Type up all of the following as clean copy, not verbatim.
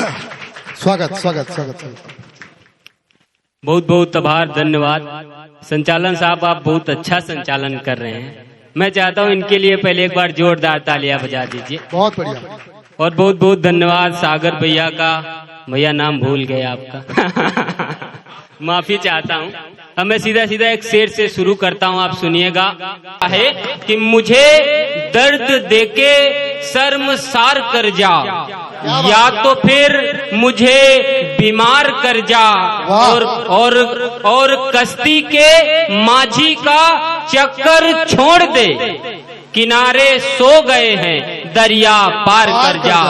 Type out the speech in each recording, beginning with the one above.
स्वागत स्वागत स्वागत। बहुत बहुत आभार, धन्यवाद संचालन साहब, आप बहुत अच्छा संचालन कर रहे हैं। मैं चाहता हूं इनके लिए पहले एक बार जोरदार तालियां बजा दीजिए। बहुत बढ़िया। और बहुत बहुत धन्यवाद सागर भैया का। भैया नाम भूल गए आपका माफी चाहता हूं। अब मैं सीधा सीधा एक शेर से शुरू करता हूं, आप सुनिएगा। है कि मुझे दर्द देके शर्मसार कर जा, या तो फिर मुझे बीमार कर जा, और कश्ती के माझी का चक्कर छोड़ दे। किनारे सो गए हैं दरिया पार कर जा,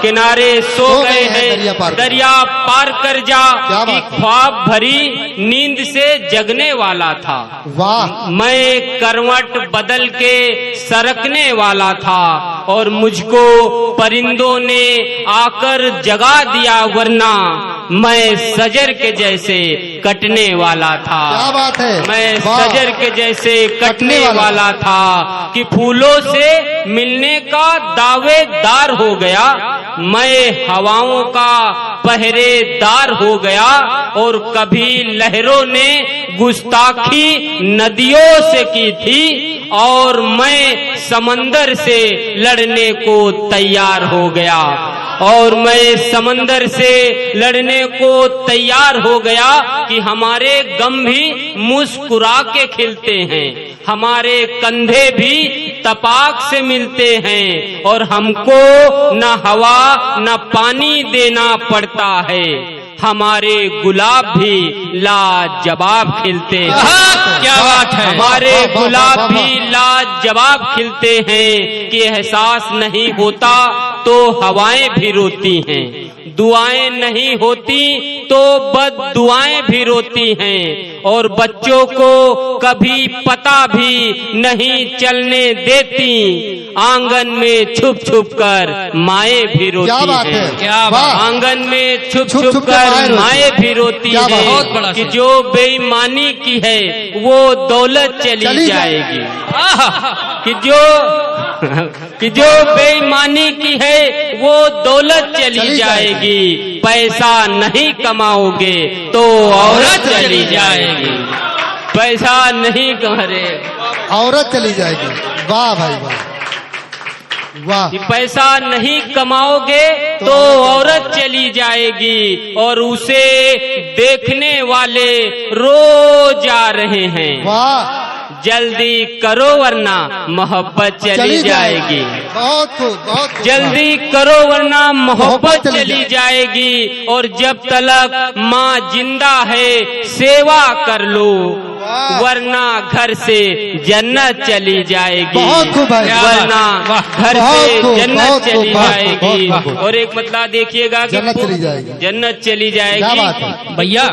किनारे सो गए हैं दरिया पार कर जा। कि ख्वाब भरी नींद से जगने वाला था, वाह। मैं करवट बदल के सरकने वाला था, और मुझको परिंदों ने आकर जगा दिया, वरना मैं सजर के जैसे कटने वाला था। क्या बात है। मैं सजर के जैसे कटने वाला था, कि फूलों से मिलने का दावेदार हो गया। मैं हवाओं का पहरेदार हो गया, और कभी लहरों ने गुस्ताखी नदियों से की थी, और मैं समंदर से लड़ने को तैयार हो गया, और मैं समंदर से लड़ने को तैयार हो गया। कि हमारे गम भी मुस्कुरा के खिलते हैं, हमारे कंधे भी तपाक से मिलते हैं, और हमको न हवा न पानी देना पड़ता है, हमारे गुलाब भी लाजवाब खिलते हैं। क्या बात है। हमारे गुलाब भी लाजवाब खिलते हैं, कि एहसास नहीं होता तो हवाएं भी रोती हैं, दुआएं नहीं होती तो बद दुआएं भी रोती हैं, और बच्चों को कभी पता भी नहीं चलने देती, आंगन में छुप छुप कर माएँ भी रोती हैं। क्या आंगन में छुप छुप कर माएँ भी रोती हैं, कि जो बेईमानी की है वो दौलत चली जाएगी, कि जो बेईमानी की है वो दौलत चली जाएगी। पैसा नहीं कमाओगे तो औरत चली जाएगी, पैसा नहीं कमाओगे औरत चली जाएगी। वाह भाई वाह वाह। पैसा नहीं कमाओगे तो औरत चली जाएगी, और उसे देखने वाले रोज आ रहे हैं। वाह। जल्दी करो वरना मोहब्बत चली जाएगी, बहुत जल्दी करो वरना मोहब्बत चली जाएगी। और जब तलक माँ जिंदा है सेवा कर लो, वरना घर से जन्नत चली जाएगी, वरना घर से जन्नत चली जाएगी। और एक मतलब देखिएगा कि जन्नत चली जाएगी। भैया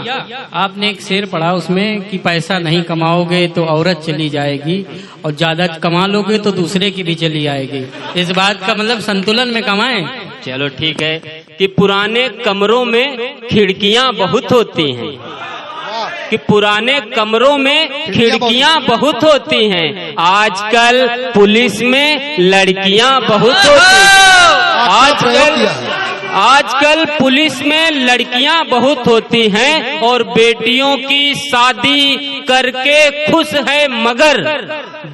आपने एक शेर पढ़ा उसमें कि पैसा नहीं कमाओगे तो औरत चली जाएगी, और ज्यादा कमा लोगे तो दूसरे की भी चली जाएगी। इस बात का मतलब संतुलन में कमाएं। चलो ठीक है। कि पुराने कमरों में खिड़कियां बहुत होती हैं, कि पुराने कमरों में खिड़कियां बहुत होती हैं, आजकल पुलिस में लड़कियां बहुत होती हैं। आजकल पुलिस में लड़कियां बहुत होती हैं, और बेटियों की शादी करके खुश है, मगर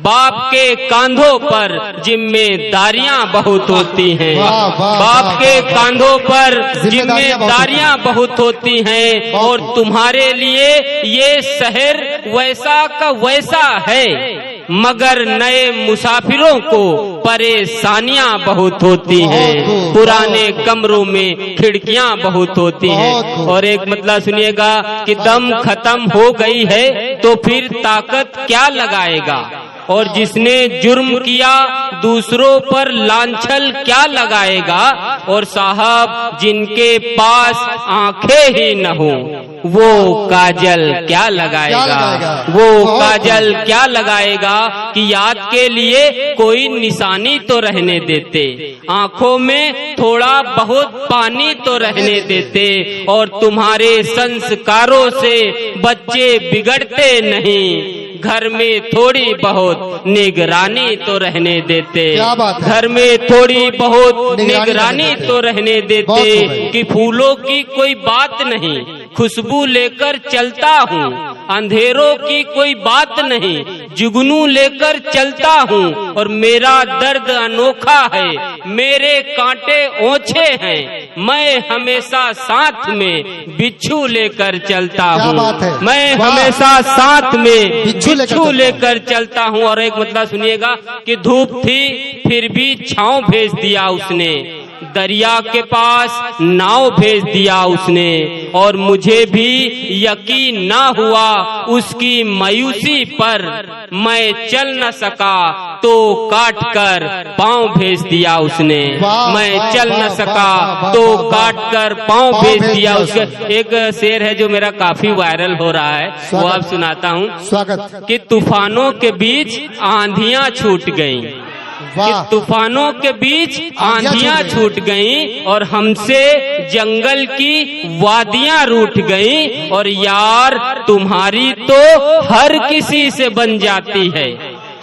बाप के कांधों पर जिम्मेदारियां बहुत होती हैं। बाप के कांधों पर जिम्मेदारियां बहुत होती हैं, और तुम्हारे लिए ये शहर वैसा का वैसा है, मगर नए मुसाफिरों को परेशानियां बहुत होती हैं। पुराने कमरों में खिड़कियां बहुत होती हैं। और एक मतलब सुनिएगा कि दम खत्म हो गई है तो फिर ताकत क्या लगाएगा, और जिसने जुर्म किया दूसरों पर लांछन क्या लगाएगा। और साहब जिनके पास आंखें ही न हो वो काजल क्या लगाएगा, वो काजल क्या लगाएगा। कि याद के लिए कोई निशानी तो रहने देते, आंखों में थोड़ा बहुत पानी तो रहने देते, और तुम्हारे संस्कारों से बच्चे बिगड़ते नहीं, घर में थोड़ी बहुत निगरानी तो रहने देते। क्या बात है। घर में थोड़ी बहुत निगरानी निगरानी रहने तो रहने बहुत हो देते गई। कि फूलों की कोई बात नहीं, खुशबू लेकर चलता हूँ। अंधेरों की कोई बात नहीं, जुगनू लेकर चलता हूँ। और मेरा दर्द अनोखा है, मेरे कांटे ओछे हैं, मैं हमेशा साथ में बिच्छू लेकर चलता क्या हूँ। बात है। मैं वाह। हमेशा साथ में बिच्छू बिच्छू लेकर चलता हूँ। और एक मतलब सुनिएगा कि धूप थी फिर भी छांव भेज दिया उसने, दरिया के पास नाव भेज दिया उसने। और मुझे भी यकीन ना हुआ उसकी मायूसी पर, मैं चल न सका तो काट कर पाँव भेज दिया उसने। वाह, मैं वाह, चल न वाह, सका वाह, तो वाह, काट कर पाँव पाँव भेज भेज दिया दिया उसके। एक शेर है जो मेरा काफी वायरल हो रहा है, वो स्वागत। आप सुनाता हूँ स्वागत। कि तूफानों के बीच आंधियां छूट गईं, कि वाह। तूफानों के बीच आंधियां छूट गईं और हमसे जंगल की वादियां रूठ गईं। और यार तुम्हारी तो हर किसी से बन जाती है,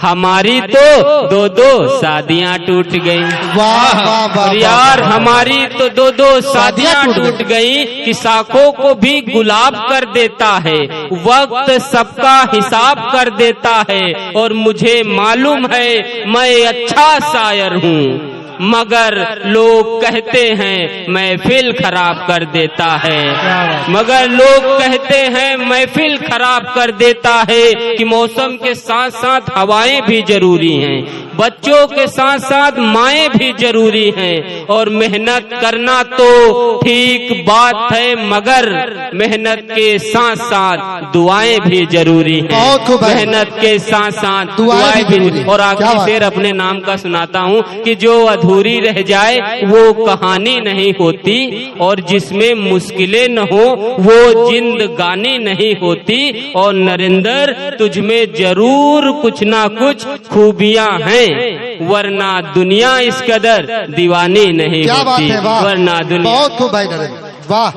हमारी तो दो दो शादियां टूट गईं। वाह वाह वाह। और यार हमारी तो दो दो शादियां टूट गई कि साखों को भी गुलाब कर देता है, वक्त सबका हिसाब कर देता है। और मुझे मालूम है मैं अच्छा शायर हूँ, मगर लोग कहते हैं महफिल खराब कर देता है। मगर लोग कहते हैं महफिल खराब कर देता है कि मौसम के साथ साथ हवाएं भी जरूरी हैं, बच्चों के साथ साथ माएँ भी जरूरी हैं। और मेहनत करना तो ठीक बात है, मगर मेहनत के साथ साथ दुआएं भी जरूरी हैं। बहुत खूब है। मेहनत के साथ साथ दुआएं दुआएं भी भी। जरूरी। और क्या आखिरी बात। शेर अपने नाम का सुनाता हूँ कि जो अधूरी रह जाए वो कहानी नहीं होती, और जिसमें मुश्किलें न हो वो जिंदगानी नहीं होती। और नरेंद्र तुझमें जरूर कुछ ना कुछ खूबियां हैं, वरना दुनिया इस कदर दीवानी नहीं क्या बात होती। है। वाह। वरना दुनिया। बहुत खूब भाई नरेंद्र, वाह।